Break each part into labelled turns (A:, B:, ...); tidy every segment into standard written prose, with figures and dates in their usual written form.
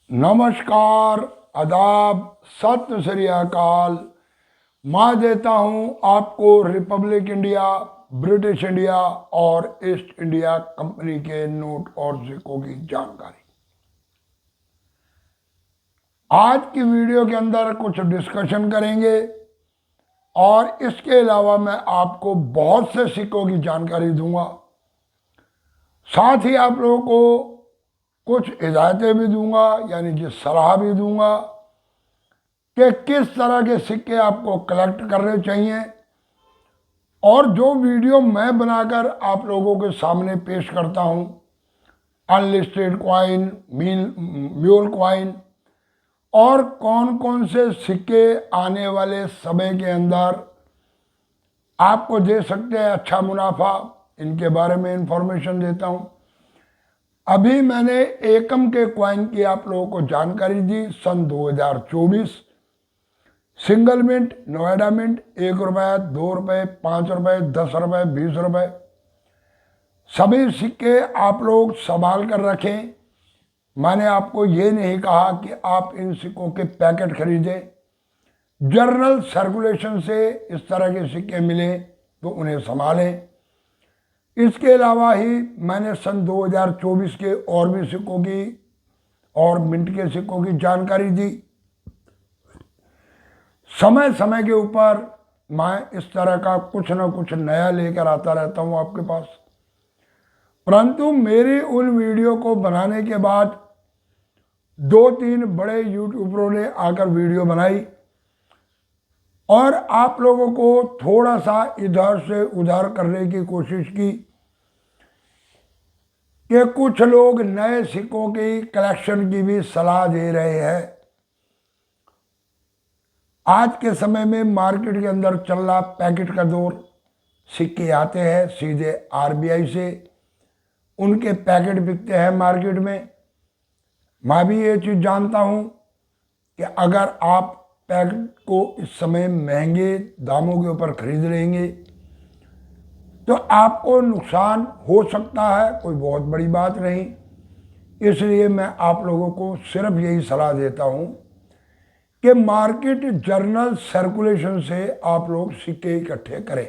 A: नमस्कार, आदाब, सत श्री अकाल। मैं देता हूं आपको रिपब्लिक इंडिया, ब्रिटिश इंडिया और ईस्ट इंडिया कंपनी के नोट और सिक्कों की जानकारी। आज की वीडियो के अंदर कुछ डिस्कशन करेंगे और इसके अलावा मैं आपको बहुत से सिक्कों की जानकारी दूंगा। साथ ही आप लोगों को कुछ हिदायतें भी दूंगा, यानी कि सलाह भी दूंगा कि किस तरह के सिक्के आपको कलेक्ट करने चाहिए। और जो वीडियो मैं बनाकर आप लोगों के सामने पेश करता हूं, अनलिस्टेड कॉइन, म्यूल कॉइन और कौन कौन से सिक्के आने वाले समय के अंदर आपको दे सकते हैं अच्छा मुनाफा, इनके बारे में इंफॉर्मेशन देता हूं। अभी मैंने एकम के कॉइन की आप लोगों को जानकारी दी। सन 2024 सिंगल मिंट, नोएडा मिंट, 1 रुपये, 2 रुपये, 5 रुपये, 10 रुपये, 20 रुपये, सभी सिक्के आप लोग संभाल कर रखें। मैंने आपको ये नहीं कहा कि आप इन सिक्कों के पैकेट खरीदें। जनरल सर्कुलेशन से इस तरह के सिक्के मिले तो उन्हें संभालें। इसके अलावा ही मैंने सन 2024 के और भी सिक्कों की और मिंट के सिक्कों की जानकारी दी। समय समय के ऊपर मैं इस तरह का कुछ ना कुछ नया लेकर आता रहता हूं आपके पास। परंतु मेरी उन वीडियो को बनाने के बाद 2-3 बड़े यूट्यूबरों ने आकर वीडियो बनाई और आप लोगों को थोड़ा सा इधर से उधर करने की कोशिश की कि कुछ लोग नए सिक्कों की कलेक्शन की भी सलाह दे रहे हैं। आज के समय में मार्केट के अंदर चल रहा पैकेट का दौर। सिक्के आते हैं सीधे आरबीआई से, उनके पैकेट बिकते हैं मार्केट में। मैं भी ये चीज़ जानता हूँ कि अगर आप पैकेट को इस समय महंगे दामों के ऊपर खरीद लेंगे तो आपको नुकसान हो सकता है, कोई बहुत बड़ी बात नहीं। इसलिए मैं आप लोगों को सिर्फ यही सलाह देता हूँ कि मार्केट जर्नल सर्कुलेशन से आप लोग सिक्के इकट्ठे करें।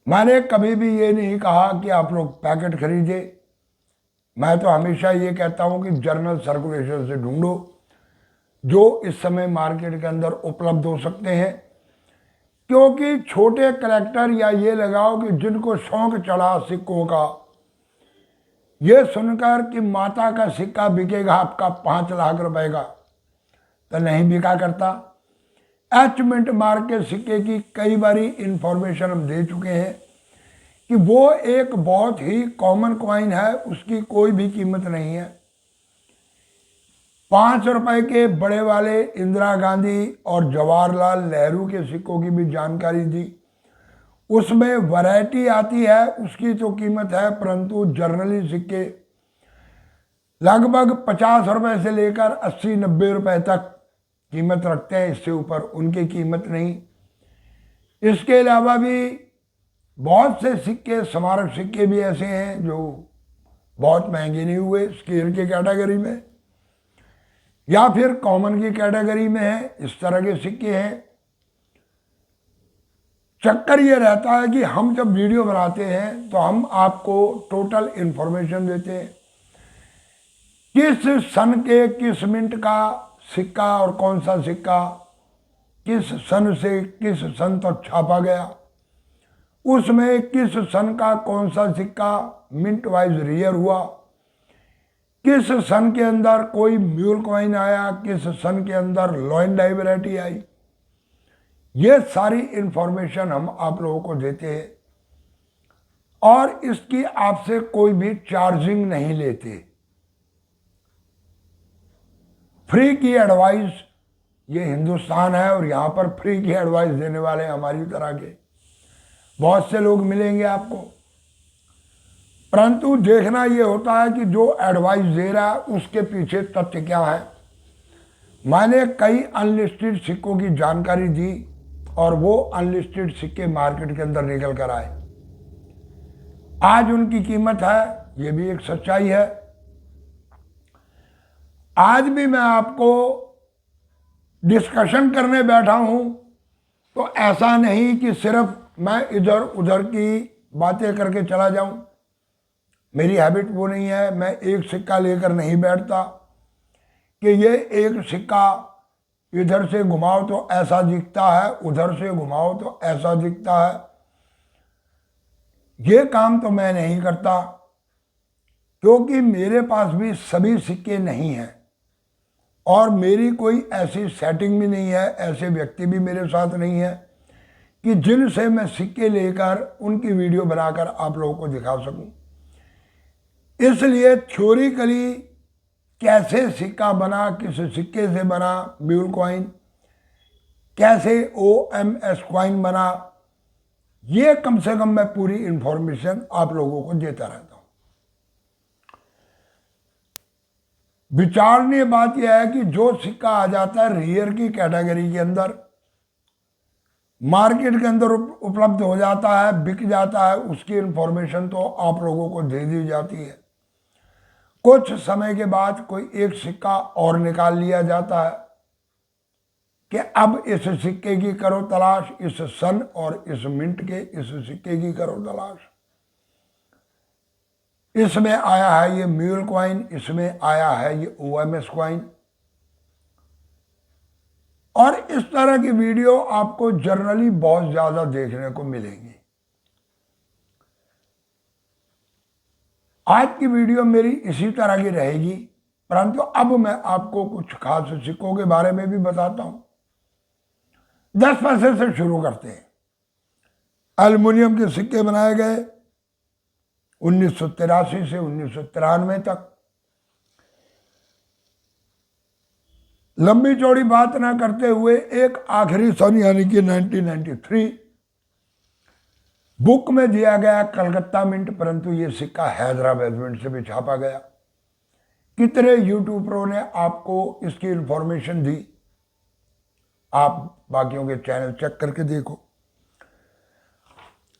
A: मैंने कभी भी ये नहीं कहा कि आप लोग पैकेट खरीदें। मैं तो हमेशा ये कहता हूँ कि जर्नल सर्कुलेशन से ढूंढो जो इस समय मार्केट के अंदर उपलब्ध हो सकते हैं। क्योंकि छोटे कलेक्टर या ये लगाओ कि जिनको शौक चढ़ा सिक्कों का, ये सुनकर कि माता का सिक्का बिकेगा आपका 5 लाख रुपए का, तो नहीं बिका करता। एच मिंट मार्क के सिक्के की कई बारी इंफॉर्मेशन हम दे चुके हैं कि वो एक बहुत ही कॉमन कॉइन है, उसकी कोई भी कीमत नहीं है। 5 रुपए के बड़े वाले इंदिरा गांधी और जवाहरलाल नेहरू के सिक्कों की भी जानकारी दी। उसमें वैरायटी आती है, उसकी तो कीमत है, परंतु जर्नली सिक्के लगभग 50 रुपए से लेकर 80-90 रुपए तक कीमत रखते हैं, इससे ऊपर उनकी कीमत नहीं। इसके अलावा भी बहुत से सिक्के, स्मारक सिक्के भी ऐसे हैं जो बहुत महंगे नहीं हुए, स्केल की कैटेगरी में या फिर कॉमन की कैटेगरी में है। इस तरह के सिक्के हैं। चक्कर ये रहता है कि हम जब वीडियो बनाते हैं तो हम आपको टोटल इन्फॉर्मेशन देते हैं, किस सन के किस मिंट का सिक्का और कौन सा सिक्का किस सन से किस सन तक छापा गया, उसमें किस सन का कौन सा सिक्का मिंट वाइज रियर हुआ, किस सन के अंदर कोई म्यूल कॉइन आया, किस सन के अंदर लॉइन डाई वैरायटी आई। ये सारी इंफॉर्मेशन हम आप लोगों को देते हैं और इसकी आपसे कोई भी चार्जिंग नहीं लेते। फ्री की एडवाइस, ये हिंदुस्तान है और यहाँ पर फ्री की एडवाइस देने वाले हमारी तरह के बहुत से लोग मिलेंगे आपको। परंतु देखना ये होता है कि जो एडवाइस दे रहा है उसके पीछे तथ्य क्या है। मैंने कई अनलिस्टेड सिक्कों की जानकारी दी और वो अनलिस्टेड सिक्के मार्केट के अंदर निकल कर आए। आज उनकी कीमत है, ये भी एक सच्चाई है। आज भी मैं आपको डिस्कशन करने बैठा हूं तो ऐसा नहीं कि सिर्फ मैं इधर उधर की बातें करके चला जाऊं। मेरी हैबिट वो नहीं है। मैं एक सिक्का लेकर नहीं बैठता कि ये एक सिक्का इधर से घुमाओ तो ऐसा दिखता है, उधर से घुमाओ तो ऐसा दिखता है। ये काम तो मैं नहीं करता, क्योंकि मेरे पास भी सभी सिक्के नहीं हैं और मेरी कोई ऐसी सेटिंग भी नहीं है, ऐसे व्यक्ति भी मेरे साथ नहीं है कि जिनसे मैं सिक्के लेकर उनकी वीडियो बनाकर आप लोगों को दिखा सकूं। इसलिए थ्योरिकली कैसे सिक्का बना, किस सिक्के से बना म्यूल कॉइन, कैसे OMS कॉइन बना, ये कम से कम मैं पूरी इंफॉर्मेशन आप लोगों को देता रहता हूं। विचारणीय बात यह है कि जो सिक्का आ जाता है रेयर की कैटेगरी के अंदर, मार्केट के अंदर उपलब्ध हो जाता है, बिक जाता है, उसकी इंफॉर्मेशन तो आप लोगों को दे दी जाती है। कुछ समय के बाद कोई एक सिक्का और निकाल लिया जाता है कि अब इस सिक्के की करो तलाश, इस सन और इस मिंट के इस सिक्के की करो तलाश। इसमें आया है ये म्यूल कॉइन, इसमें आया है ये OMS कॉइन। और इस तरह की वीडियो आपको जनरली बहुत ज्यादा देखने को मिलेंगी। आज की वीडियो मेरी इसी तरह की रहेगी, परंतु अब मैं आपको कुछ खास सिक्कों के बारे में भी बताता हूं। 10 पैसे से शुरू करते हैं। एल्युमिनियम के सिक्के बनाए गए 1983 से 1993 तक। लंबी चौड़ी बात ना करते हुए एक आखिरी सन यानी कि 1993 बुक में दिया गया कलकत्ता मिंट, परंतु ये सिक्का हैदराबाद मिंट से भी छापा गया। कितने यूट्यूबरों ने आपको इसकी इंफॉर्मेशन दी, आप बाकियों के चैनल चेक करके देखो।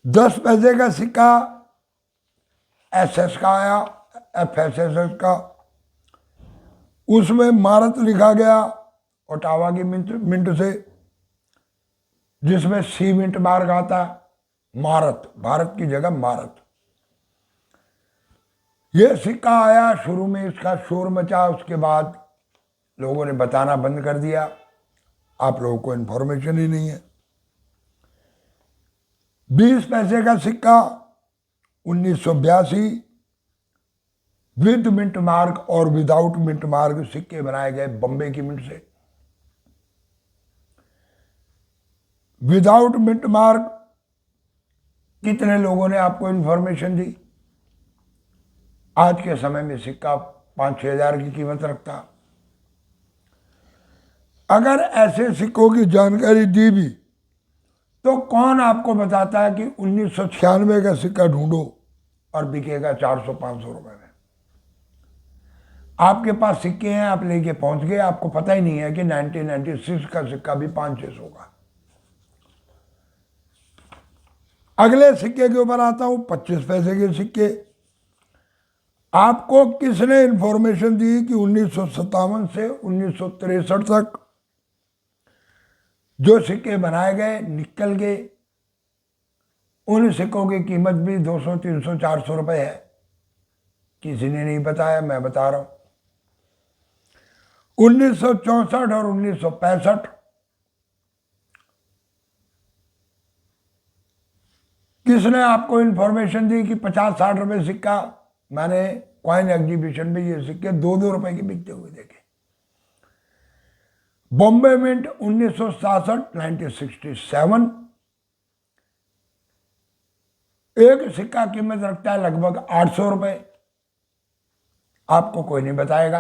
A: 10 पैसे का सिक्का SS का आया, FSSS का, उसमें मारत लिखा गया ओटावा की मिंट से, जिसमें C मिंट मार्क आता है। मारत, भारत की जगह मारत। यह सिक्का आया, शुरू में इसका शोर मचा, उसके बाद लोगों ने बताना बंद कर दिया, आप लोगों को इन्फॉर्मेशन ही नहीं है। 20 पैसे का सिक्का 1982 विद मिंट मार्क और विदाउट मिंट मार्क सिक्के बनाए गए बॉम्बे की मिंट से। विदाउट मिंट मार्क कितने लोगों ने आपको इंफॉर्मेशन दी? आज के समय में सिक्का 5-6 हज़ार की कीमत रखता। अगर ऐसे सिक्कों की जानकारी दी भी तो कौन आपको बताता है कि 1996 का सिक्का ढूंढो और बिकेगा 400-500 रुपए में? आपके पास सिक्के हैं, आप लेके पहुंच गए, आपको पता ही नहीं है कि 1996 का सिक्का भी 500-600 का। अगले सिक्के के ऊपर आता हूं, 25 पैसे के सिक्के। आपको किसने इंफॉर्मेशन दी कि 1957 से 1963 तक जो सिक्के बनाए गए निकल के, उन सिक्कों की कीमत भी 200, 300, 400 रुपए है? किसी ने नहीं बताया, मैं बता रहा हूं। 1964 और 1965 किसने आपको इंफॉर्मेशन दी कि 50-60 रुपए सिक्का? मैंने कॉइन एग्जीबिशन में ये सिक्के 2-2 रुपए के बिकते हुए देखे। बॉम्बे मिंट 1967 एक सिक्का कीमत रखता है लगभग 800 रुपए, आपको कोई नहीं बताएगा।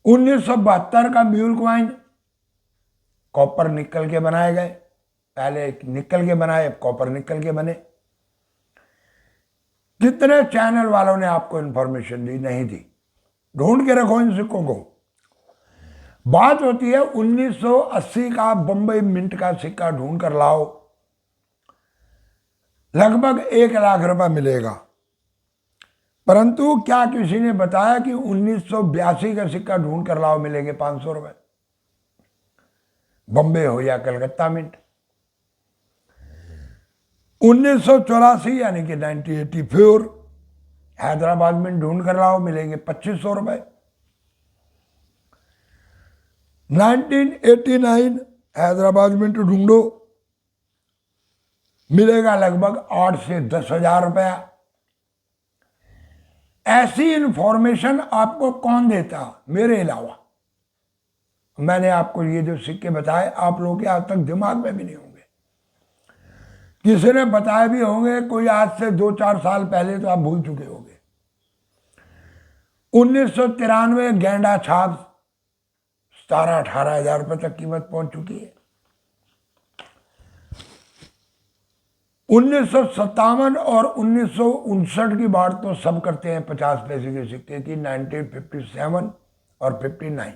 A: 1972 का म्यूल कॉइन कॉपर निकल के बनाए गए, पहले निकल के बनाए, कॉपर निकल के बने। कितने चैनल वालों ने आपको इंफॉर्मेशन दी? नहीं दी। ढूंढ के रखो इन सिक्कों को। बात होती है 1980 का बम्बई मिंट का सिक्का ढूंढ कर लाओ, लगभग 1 लाख रुपए मिलेगा। परंतु क्या किसी ने बताया कि 1982 का सिक्का ढूंढ कर लाओ, मिलेंगे 500 रुपए, बॉम्बे हो या कलकत्ता मिंट। 1984 यानी कि 1984 हैदराबाद में ढूंढ कर लाओ, मिलेंगे 2500 रुपए। 1989 हैदराबाद में ढूंढो, मिलेगा लगभग 8 से 10,000 रुपया। ऐसी इंफॉर्मेशन आपको कौन देता मेरे अलावा? मैंने आपको ये जो सिक्के बताए आप लोगों के आज तक दिमाग में भी नहीं होंगे। किसी ने बताए भी होंगे, कोई आज से 2-4 साल पहले तो आप भूल चुके होंगे। 1993 गेंडा छाप 17-18 हजार रुपये तक कीमत पहुंच चुकी है। 1957 और 1959 की बात तो सब करते हैं 50 पैसे के सिक्के की, 1957 और 59।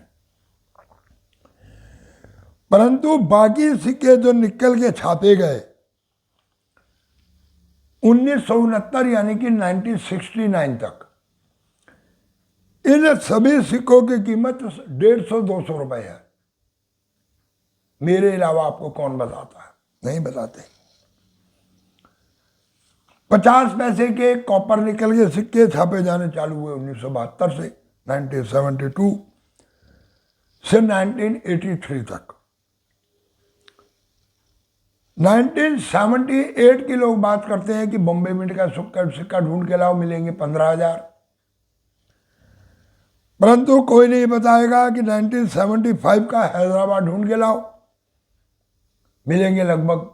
A: परंतु बाकी सिक्के जो निकल के छापे गए 1969 यानी कि 1969 तक, इन सभी सिक्कों की कीमत 150-200 रुपए है। मेरे अलावा आपको कौन बताता है? नहीं बताते। 50 पैसे के कॉपर निकल के सिक्के छापे जाने चालू हुए 1972 से 1972 से 1983 तक। 1978 की लोग बात करते हैं कि बॉम्बे मिंट का सिक्का ढूंढ के लाओ, मिलेंगे 15,000। परंतु कोई नहीं बताएगा कि 1975 का हैदराबाद ढूंढ के लाओ, मिलेंगे लगभग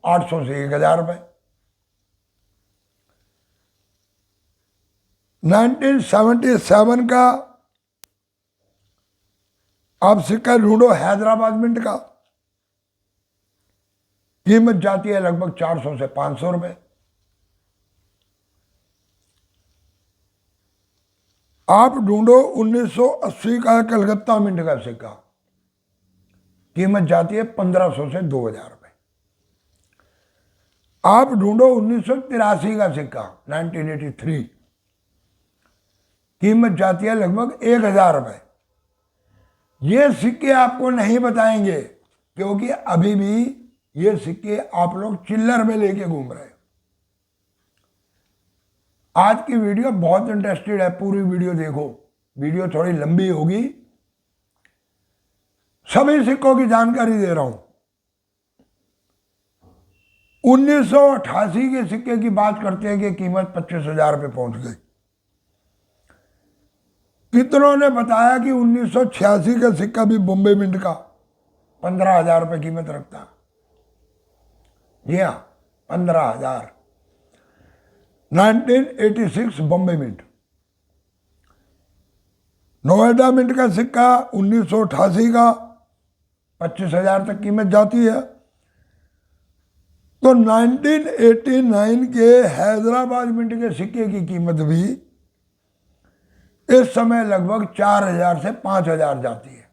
A: 800 से 1,000 रुपए। 1977 का आप सिक्का ढूंढो हैदराबाद मिंट का, कीमत जाती है लगभग 400 से 500 रुपए। आप ढूंढो 1980 का कलकत्ता मिंट का सिक्का, कीमत जाती है 1500 से 2,000 रुपए। आप ढूंढो 1983 का सिक्का 1983, कीमत जाती है लगभग 1,000 रुपए। ये सिक्के आपको नहीं बताएंगे क्योंकि अभी भी ये सिक्के आप लोग चिल्लर में लेके घूम रहे हो। आज की वीडियो बहुत इंटरेस्टेड है, पूरी वीडियो देखो, वीडियो थोड़ी लंबी होगी। सभी सिक्कों की जानकारी दे रहा हूं। 1988 के सिक्के की बात करते हैं कि कीमत 25,000 रुपये पहुंच गई। कितनों ने बताया कि 1986 का सिक्का भी बॉम्बे मिंट का 15,000 रुपये कीमत रखता। जी हाँ, 15,000। 1986 बॉम्बे मिंट। नोएडा मिंट का सिक्का 1988 का 25,000 तक कीमत जाती है। तो 1989 के हैदराबाद मिंट के सिक्के की कीमत भी इस समय लगभग 4,000 से 5,000 जाती है।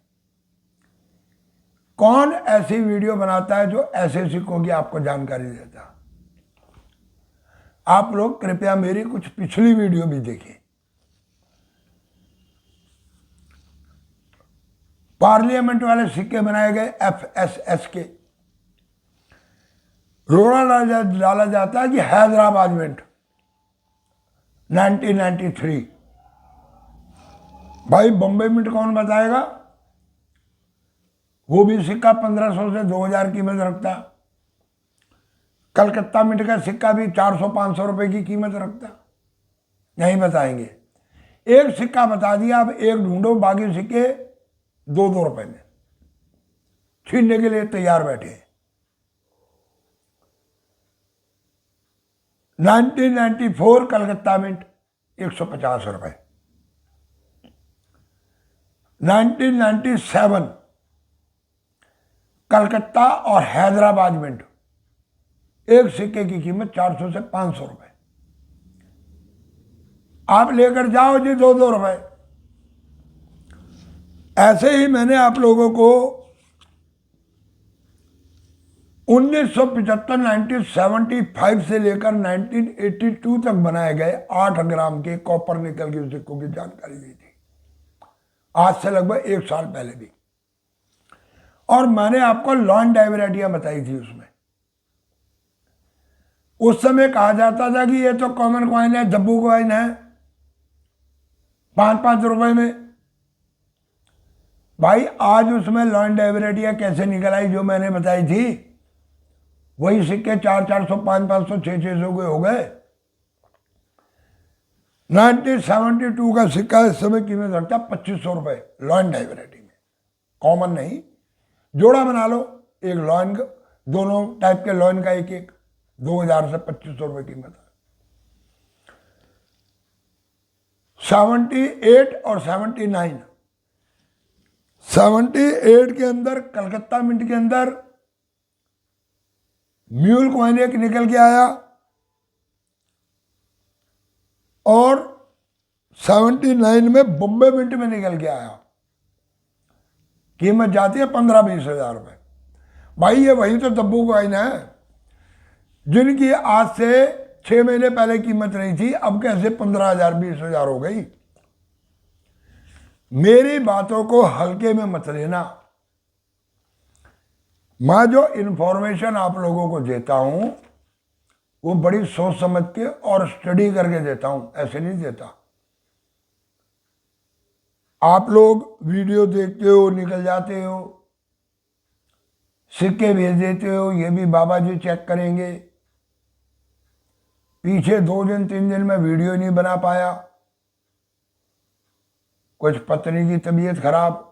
A: कौन ऐसी वीडियो बनाता है जो ऐसे सिक्कों की आपको जानकारी देता? आप लोग कृपया मेरी कुछ पिछली वीडियो भी देखें। पार्लियामेंट वाले सिक्के बनाए गए FSS के, रोड़ा डाला जाता है कि हैदराबाद मिंट 1993। भाई बॉम्बे मिंट कौन बताएगा? वो भी सिक्का 1500 से 2,000 कीमत रखता। कलकत्ता मिंट का सिक्का भी 400-500 रुपए की कीमत रखता। नहीं बताएंगे। एक सिक्का बता दिया, अब एक ढूंढो, बाकी सिक्के 2-2 रुपए में छीनने के लिए तैयार बैठे हैं। 1994 कलकत्ता मिंट 150 रुपए। 1997 कलकत्ता और हैदराबाद मिंट, एक सिक्के की कीमत 400 से 500 रुपए। आप लेकर जाओ जी 2-2 रुपए। ऐसे ही मैंने आप लोगों को 1975 1975 से लेकर 1982 तक बनाए गए 8 ग्राम के कॉपर निकल के सिक्कों की जानकारी दी थी, आज से लगभग 1 साल पहले भी। और मैंने आपको लॉन डाइवरेटियां बताई थी। उसमें उस समय कहा जाता था कि ये तो कॉमन कॉइन है, जब्बू कॉइन है, 5-5 रुपए में। भाई आज उसमें लॉन डाइवरेटियां कैसे निकल आई जो मैंने बताई थी? वही सिक्के 400-400 500-500 600-600 के हो गए। 1972 का सिक्का इस समय कीमत रखता है 2500 रुपए लॉन डाइवरेटी में, कॉमन नहीं। जोड़ा बना लो, एक लॉन, दोनों टाइप के लॉन का एक एक 2000 से 2500 रुपए कीमत है। 78 और 79, 78 के अंदर कलकत्ता मिंट के अंदर म्यूल कॉइन एक निकल के आया, और 79 में बॉम्बे मिंट में निकल के आया। कीमत जाती है 15-20 हजार रुपए। भाई ये वही तो तब्बू कॉइन है जिनकी आज से 6 महीने पहले कीमत नहीं थी, अब कैसे 15,000 20,000 हो गई। मेरी बातों को हल्के में मत लेना। मैं जो इंफॉर्मेशन आप लोगों को देता हूं वो बड़ी सोच समझ के और स्टडी करके देता हूं, ऐसे नहीं देता। आप लोग वीडियो देखते हो, निकल जाते हो, सिक्के भेज देते हो, ये भी बाबा जी चेक करेंगे। पीछे 2 दिन 3 दिन में वीडियो नहीं बना पाया, कुछ पत्नी की तबीयत खराब,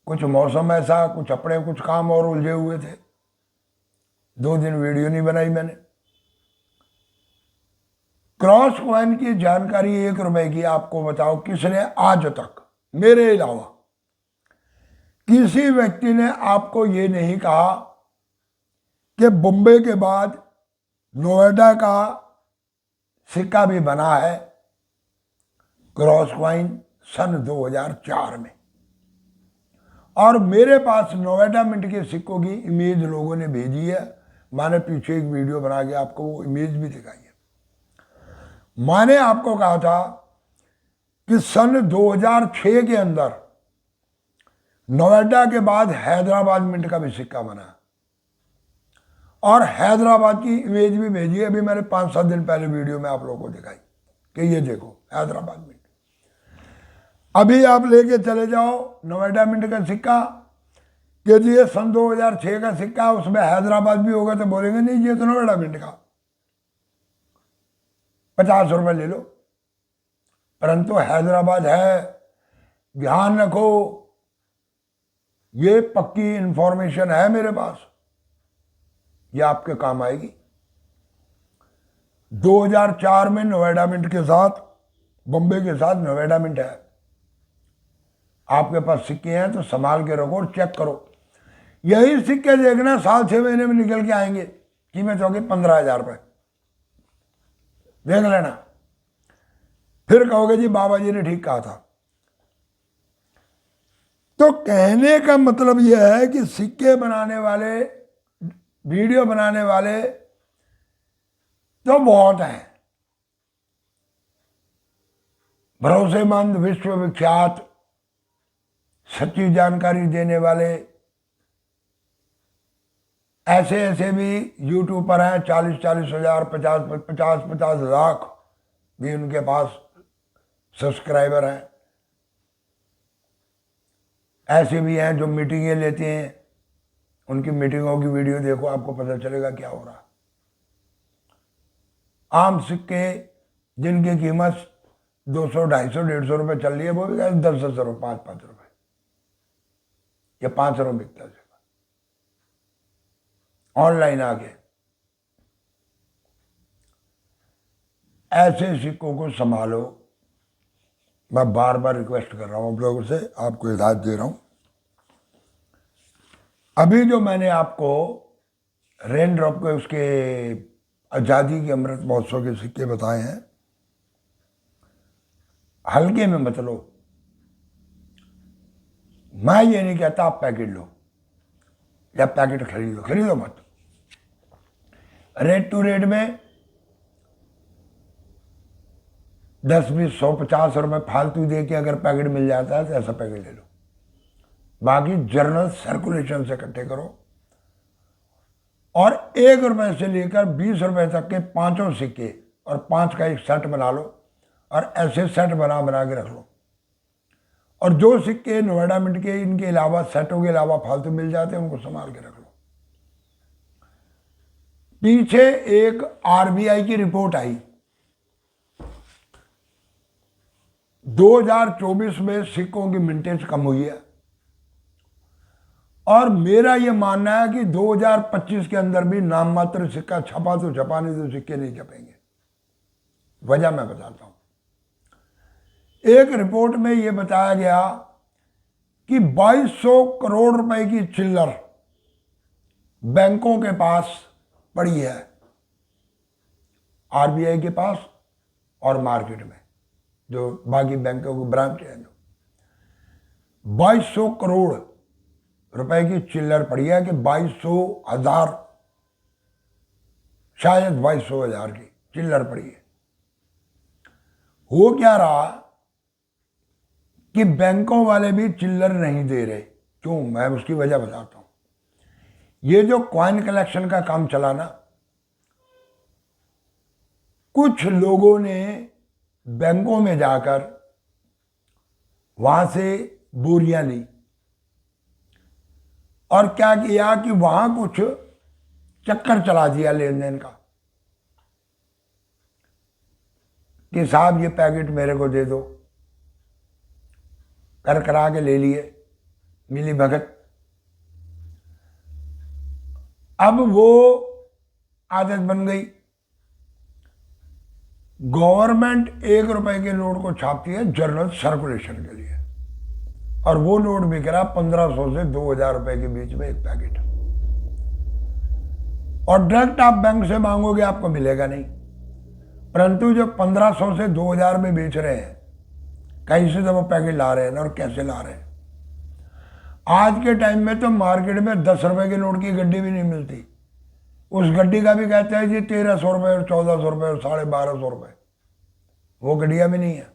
A: कुछ मौसम ऐसा, कुछ अपने कुछ काम और उलझे हुए थे, 2 दिन वीडियो नहीं बनाई मैंने। क्रॉस कॉइन की जानकारी 1 रुपए की आपको बताओ किसने आज तक मेरे अलावा किसी व्यक्ति ने आपको ये नहीं कहा कि बॉम्बे के बाद नोएडा का सिक्का भी बना है क्रॉस कॉइन सन 2004 में। और मेरे पास नोएडा मिंट के सिक्कों की इमेज लोगों ने भेजी है, मैंने पीछे एक वीडियो बना के आपको वो इमेज भी दिखाई है। मैंने आपको कहा था कि सन 2006 के अंदर नोएडा के बाद हैदराबाद मिंट का भी सिक्का बना, और हैदराबाद की इमेज भी भेजी है। अभी मैंने 5-7 दिन पहले वीडियो में आप लोगों को दिखाई कि ये देखो हैदराबाद मिंट। अभी आप लेके चले जाओ नोएडा मिंट का सिक्का कि जी ये सन 2006 का सिक्का, उसमें हैदराबाद भी होगा, तो बोलेंगे नहीं ये तो नोएडा मिंट का, 50 रुपए ले लो। परंतु हैदराबाद है, ध्यान रखो, ये पक्की इंफॉर्मेशन है मेरे पास, ये आपके काम आएगी। 2004 में नोएडा मिंट के साथ, बॉम्बे के साथ नोएडा मिंट है। आपके पास सिक्के हैं तो संभाल के रखो और चेक करो। यही सिक्के देखना 7-6 महीने में निकल के आएंगे, कीमत होगी 15,000 रुपए, देख लेना। फिर कहोगे जी बाबा जी ने ठीक कहा था। तो कहने का मतलब यह है कि सिक्के बनाने वाले, वीडियो बनाने वाले तो बहुत हैं, भरोसेमंद, विश्वविख्यात, सच्ची जानकारी देने वाले ऐसे ऐसे भी यूट्यूबर हैं। 40-40 हजार, 50-50 लाख भी उनके पास सब्सक्राइबर हैं। ऐसे भी हैं जो मीटिंगें लेते हैं, उनकी मीटिंगों की वीडियो देखो, आपको पता चलेगा क्या हो रहा। आम सिक्के जिनकी कीमत 200, 250, 150 रुपये चल रही है, वो भी 10-10 रुपये, 5-5 रुपये या 5 रुपये बिकता है ऑनलाइन आके। ऐसे सिक्कों को संभालो। मैं बार बार रिक्वेस्ट कर रहा हूं आप लोगों से, आपको हिदायत दे रहा हूं। अभी जो मैंने आपको रेन ड्रॉप के उसके आज़ादी के अमृत महोत्सव के सिक्के बताए हैं, हल्के में मत लो। मैं ये नहीं कहता आप पैकेट लो, या पैकेट खरीदो, खरीदो मत। रेट टू रेट में 10, 20, 100, 50 रुपये फालतू दे के अगर पैकेट मिल जाता है तो ऐसा पैकेट ले लो। बाकी जर्नल सर्कुलेशन से इकट्ठे करो और 1 रुपये से लेकर 20 रुपये तक के 5 सिक्के और 5 का एक सेट बना लो और ऐसे सेट बना बना के रख लो। और जो सिक्के नोएडा मिंट के इनके अलावा सेटों के अलावा फालतू मिल जाते हैं उनको संभाल के रख लो। पीछे एक आरबीआई की रिपोर्ट आई, 2024 में सिक्कों की मिंटेज कम हुई है और मेरा यह मानना है कि 2025 के अंदर भी नाम मात्र सिक्का छपा तो छपा, नहीं तो सिक्के नहीं छपेंगे। वजह मैं बताता हूं। एक रिपोर्ट में यह बताया गया कि 2200 करोड़ रुपए की चिल्लर बैंकों के पास पड़ी है, आरबीआई के पास और मार्केट में जो बाकी बैंकों की ब्रांच है, जो 2200 करोड़ रुपए की चिल्लर पड़ी है कि 2200,000, शायद 2200,000 की चिल्लर पड़ी है। हो क्या रहा कि बैंकों वाले भी चिल्लर नहीं दे रहे। क्यों? मैं उसकी वजह बताता हूं। ये जो कॉइन कलेक्शन का काम चला ना, कुछ लोगों ने बैंकों में जाकर वहां से बोरियां ली और क्या किया कि वहां कुछ चक्कर चला दिया लेन देन का कि साहब ये पैकेट मेरे को दे दो, कर करा के ले लिए, मिली भगत। अब वो आदत बन गई। गवर्नमेंट 1 रुपए के नोट को छापती है जर्नल सर्कुलेशन के लिए और वो नोट बिक रहा 1500 से 2000 रुपए के बीच में एक पैकेट। और डायरेक्ट आप बैंक से मांगोगे आपको मिलेगा नहीं, परंतु जो 1500 से 2000 में बेच रहे हैं, कहीं से तो वो पैकेट ला रहे हैं ना, और कैसे ला रहे हैं। आज के टाइम में तो मार्केट में 10 रुपए के नोट की गड्डी भी नहीं मिलती। उस गड्डी का भी कहते हैं जी 1300 रुपये और 1400 रुपये और 1250 रुपये, वो गड्डियां भी नहीं है।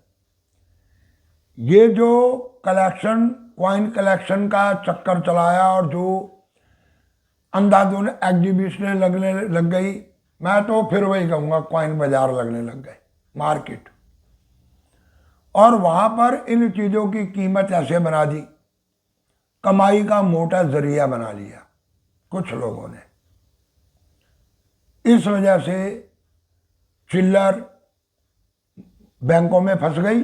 A: ये जो कलेक्शन, कॉइन कलेक्शन का चक्कर चलाया और जो अंधाधुन एग्जीबिशन लगने लग गई, मैं तो फिर वही कहूँगा कॉइन बाजार लगने लग गए, मार्केट। और वहाँ पर इन चीज़ों की कीमत ऐसे बना दी, कमाई का मोटा जरिया बना लिया कुछ लोगों ने। इस वजह से चिल्लर बैंकों में फंस गई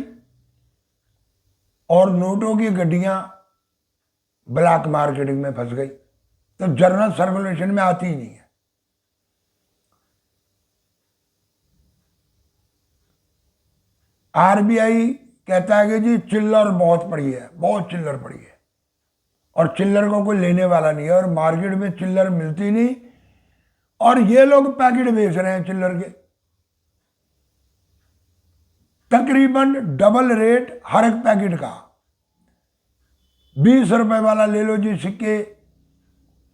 A: और नोटों की गड्डियां ब्लैक मार्केटिंग में फंस गई, तो जर्नल सर्कुलेशन में आती ही नहीं है। आरबीआई कहता है कि जी चिल्लर बहुत पड़ी है, बहुत चिल्लर पड़ी है और चिल्लर को कोई लेने वाला नहीं है और मार्केट में चिल्लर मिलती नहीं और ये लोग पैकेट बेच रहे हैं चिल्लर के, तकरीबन डबल रेट हर एक पैकेट का। 20 रुपए वाला ले लो जी सिक्के,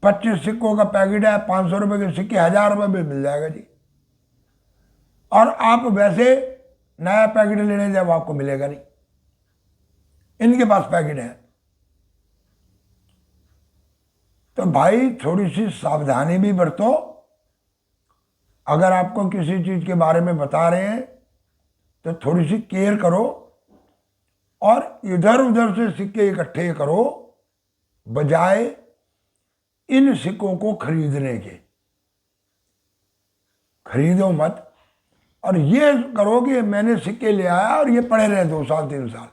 A: 25 सिक्कों का पैकेट है, 500 रुपए के सिक्के 1000 रुपए में मिल जाएगा जी। और आप वैसे नया पैकेट लेने जाओ आपको मिलेगा नहीं, इनके पास पैकेट है। तो भाई थोड़ी सी सावधानी भी बरतो। अगर आपको किसी चीज के बारे में बता रहे हैं तो थोड़ी सी केयर करो और इधर उधर से सिक्के इकट्ठे करो बजाय इन सिक्कों को खरीदने के। खरीदो मत और ये करो कि मैंने सिक्के ले आया और ये पड़े रहे 2 साल 3 साल,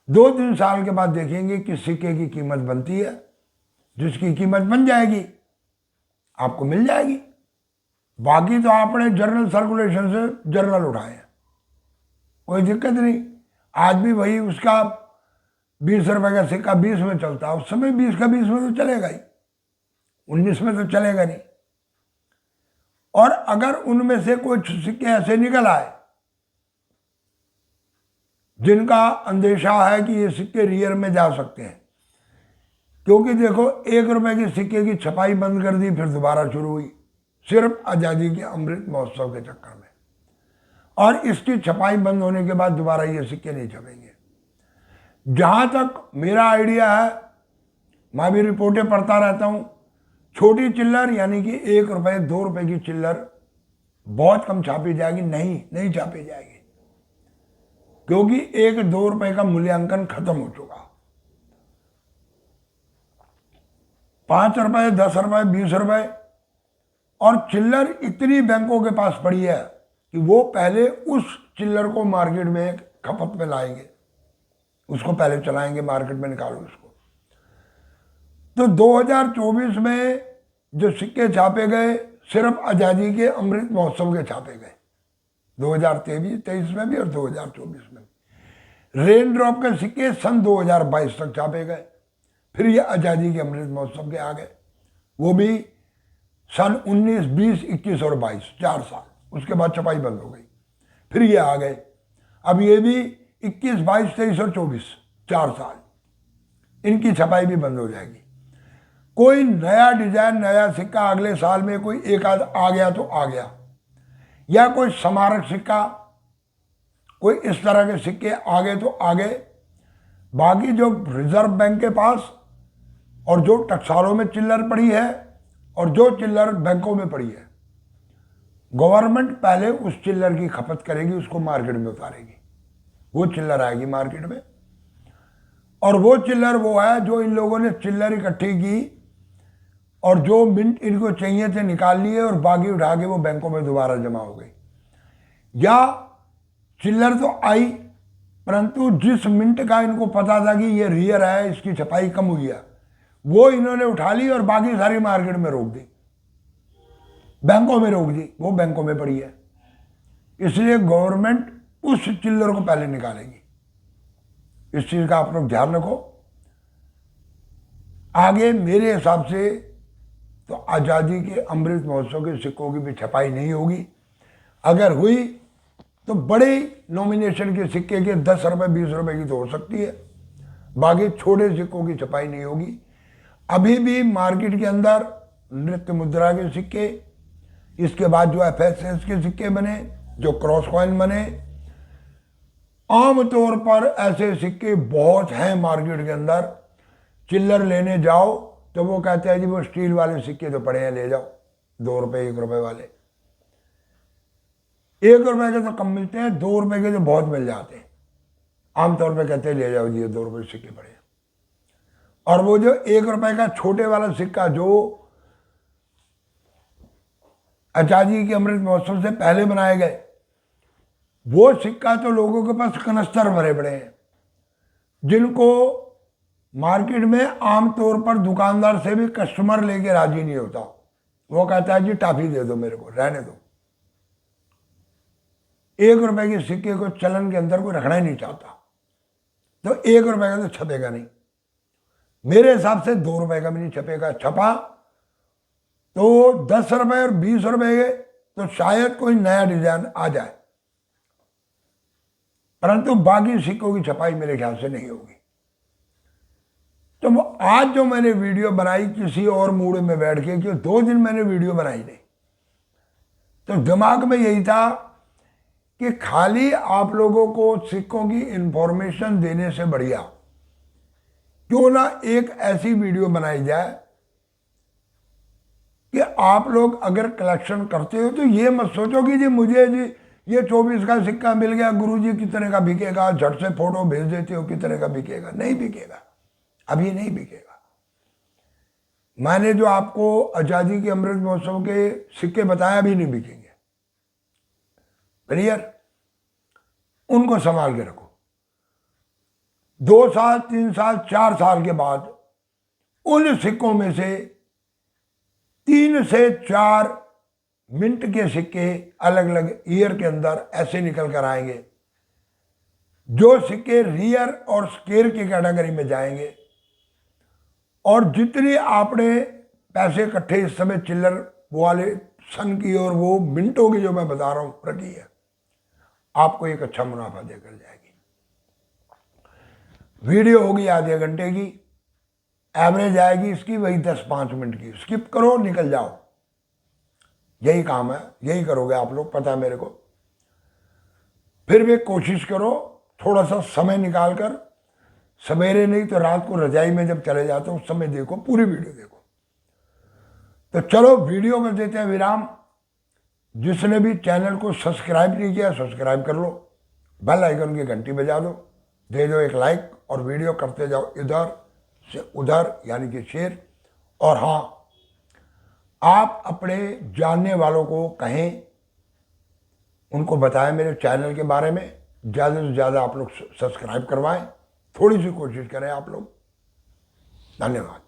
A: 2-3 साल के बाद देखेंगे कि सिक्के की कीमत बनती है। जिसकी कीमत बन जाएगी आपको मिल जाएगी। बाकी तो आपने जर्नल सर्कुलेशन से जर्नल उठाए हैं, कोई दिक्कत नहीं। आज भी वही उसका 20 रुपए का सिक्का 20 में चलता है, उस समय 20 का 20 में तो चलेगा ही, 19 में तो चलेगा नहीं। और अगर उनमें से कुछ सिक्के ऐसे निकल आए जिनका अंदेशा है कि ये सिक्के रियर में जा सकते हैं, क्योंकि देखो 1 रुपए के सिक्के की छपाई बंद कर दी, फिर दोबारा शुरू हुई, सिर्फ आज़ादी के अमृत महोत्सव के चक्कर में। और इसकी छपाई बंद होने के बाद दोबारा ये सिक्के नहीं छपेंगे। जहां तक मेरा आइडिया है, मैं भी रिपोर्टें पढ़ता रहता हूं, छोटी चिल्लर यानी कि 1 रुपए 2 रुपए की चिल्लर बहुत कम छापी जाएगी, नहीं छापी जाएगी, क्योंकि 1-2 रुपए का मूल्यांकन खत्म हो चुका। 5 रुपए 10 रुपए 20 रुपए और चिल्लर इतनी बैंकों के पास पड़ी है कि वो पहले उस चिल्लर को मार्केट में खपत में लाएंगे, उसको पहले चलाएंगे, मार्केट में निकालो उसको। तो 2024 में जो सिक्के छापे गए सिर्फ आज़ादी के अमृत महोत्सव के छापे गए, 2023 में भी और 2024 में भी। रेन ड्रॉप के सिक्के सन 2022 तक छापे गए, फिर ये आज़ादी के अमृत महोत्सव के आ गए, वो भी सन 19, 20, 21 और 22, 4 साल। उसके बाद छपाई बंद हो गई, फिर ये आ गए। अब ये भी 21, 22, 23 और 24, 4 साल इनकी छपाई भी बंद हो जाएगी। कोई नया डिजाइन, नया सिक्का अगले साल में कोई एक आध आ गया तो आ गया, या कोई स्मारक सिक्का, कोई इस तरह के सिक्के आ गए तो आ गए। बाकी जो रिजर्व बैंक के पास और जो टकसालों में चिल्लर पड़ी है और जो चिल्लर बैंकों में पड़ी है, गवर्नमेंट पहले उस चिल्लर की खपत करेगी, उसको मार्केट में उतारेगी, वो चिल्लर आएगी मार्केट में। और वो चिल्लर वो है जो इन लोगों ने चिल्लर इकट्ठी की और जो मिंट इनको चाहिए थे निकाल लिए और बाकी उठा के वो बैंकों में दोबारा जमा हो गई। या चिल्लर तो आई, परंतु जिस मिंट का इनको पता था कि ये रियर है, इसकी छपाई कम हुई है, वो इन्होंने उठा ली और बाकी सारी मार्केट में रोक दी, बैंकों में रोक दी, वो बैंकों में पड़ी है। इसलिए गवर्नमेंट उस चिल्लर को पहले निकालेगी। इस चीज का आप लोग ध्यान रखो। आगे मेरे हिसाब से तो आज़ादी के अमृत महोत्सव के सिक्कों की भी छपाई नहीं होगी। अगर हुई तो बड़े नॉमिनेशन के सिक्के के 10 रुपए 20 रुपए की तो हो सकती है, बाकी छोटे सिक्कों की छपाई नहीं होगी। अभी भी मार्केट के अंदर नृत्य मुद्रा के सिक्के, इसके बाद जो FSS के सिक्के बने, जो क्रॉस कॉइन बने, आमतौर पर ऐसे सिक्के बहुत हैं मार्केट के अंदर। चिल्लर लेने जाओ तो वो कहते हैं जी वो स्टील वाले सिक्के तो पड़े हैं, ले जाओ, 2 रुपए 1 रुपए वाले। 1 रुपए के तो कम मिलते हैं, 2 रुपए के तो बहुत मिल जाते हैं। आमतौर पे कहते हैं ले जाओ जी 2 रुपए सिक्के पड़े हैं। और वो जो 1 रुपए का छोटे वाला सिक्का जो आज़ादी के अमृत महोत्सव से पहले बनाए गए, वो सिक्का तो लोगों के पास कनस्तर भरे पड़े हैं, जिनको मार्केट में आमतौर पर दुकानदार से भी कस्टमर लेके राजी नहीं होता। वो कहता है जी टॉफी दे दो, मेरे को रहने दो। 1 रुपए के सिक्के को चलन के अंदर कोई रखना ही नहीं चाहता, तो 1 रुपए का तो छपेगा नहीं। मेरे हिसाब से 2 रुपए का भी नहीं छपेगा। छपा तो 10 रुपए और 20 रुपए के तो शायद कोई नया डिजाइन आ जाए, परंतु बाकी सिक्कों की छपाई मेरे ख्याल से नहीं होगी। तो आज जो मैंने वीडियो बनाई किसी और मूड में बैठ के, क्यों 2 दिन मैंने वीडियो बनाई नहीं, तो दिमाग में यही था कि खाली आप लोगों को सिक्कों की इंफॉर्मेशन देने से बढ़िया क्यों ना एक ऐसी वीडियो बनाई जाए कि आप लोग अगर कलेक्शन करते हो तो ये मत सोचो कि जी मुझे जी ये 24 का सिक्का मिल गया, गुरुजी कितने का बिकेगा, झट से फोटो भेज देते हो कितने का बिकेगा। नहीं बिकेगा, अभी नहीं बिकेगा। मैंने जो आपको आज़ादी के अमृत महोत्सव के सिक्के बताया अभी नहीं बिकेंगे। क्लियर? उनको संभाल के रखो। 2 साल 3 साल 4 साल के बाद उन सिक्कों में से 3 से 4 मिंट के सिक्के अलग अलग ईयर के अंदर ऐसे निकल कर आएंगे, जो सिक्के रियर और स्केर की कैटेगरी में जाएंगे। और जितने आपने पैसे इकट्ठे इस समय चिल्लर वाले सन की और वो मिनटों की जो मैं बता रहा हूँ रखी है, आपको एक अच्छा मुनाफा देकर जाएगी। वीडियो होगी आधे घंटे की, एवरेज आएगी इसकी वही 10-5 मिनट की, स्किप करो निकल जाओ, यही काम है, यही करोगे आप लोग, पता है मेरे को। फिर भी कोशिश करो थोड़ा सा समय निकाल कर, सवेरे नहीं तो रात को रजाई में जब चले जाते हो उस समय देखो, पूरी वीडियो देखो। तो चलो वीडियो में देते हैं विराम। जिसने भी चैनल को सब्सक्राइब नहीं किया सब्सक्राइब कर लो, बेल आइकन की घंटी बजा दो, दे दो एक लाइक और वीडियो करते जाओ इधर से उधर, यानी कि शेयर। और हाँ, आप अपने जानने वालों को कहें, उनको बताएं मेरे चैनल के बारे में, ज़्यादा से ज़्यादा आप लोग सब्सक्राइब करवाएं, थोड़ी सी कोशिश करें आप लोग। धन्यवाद।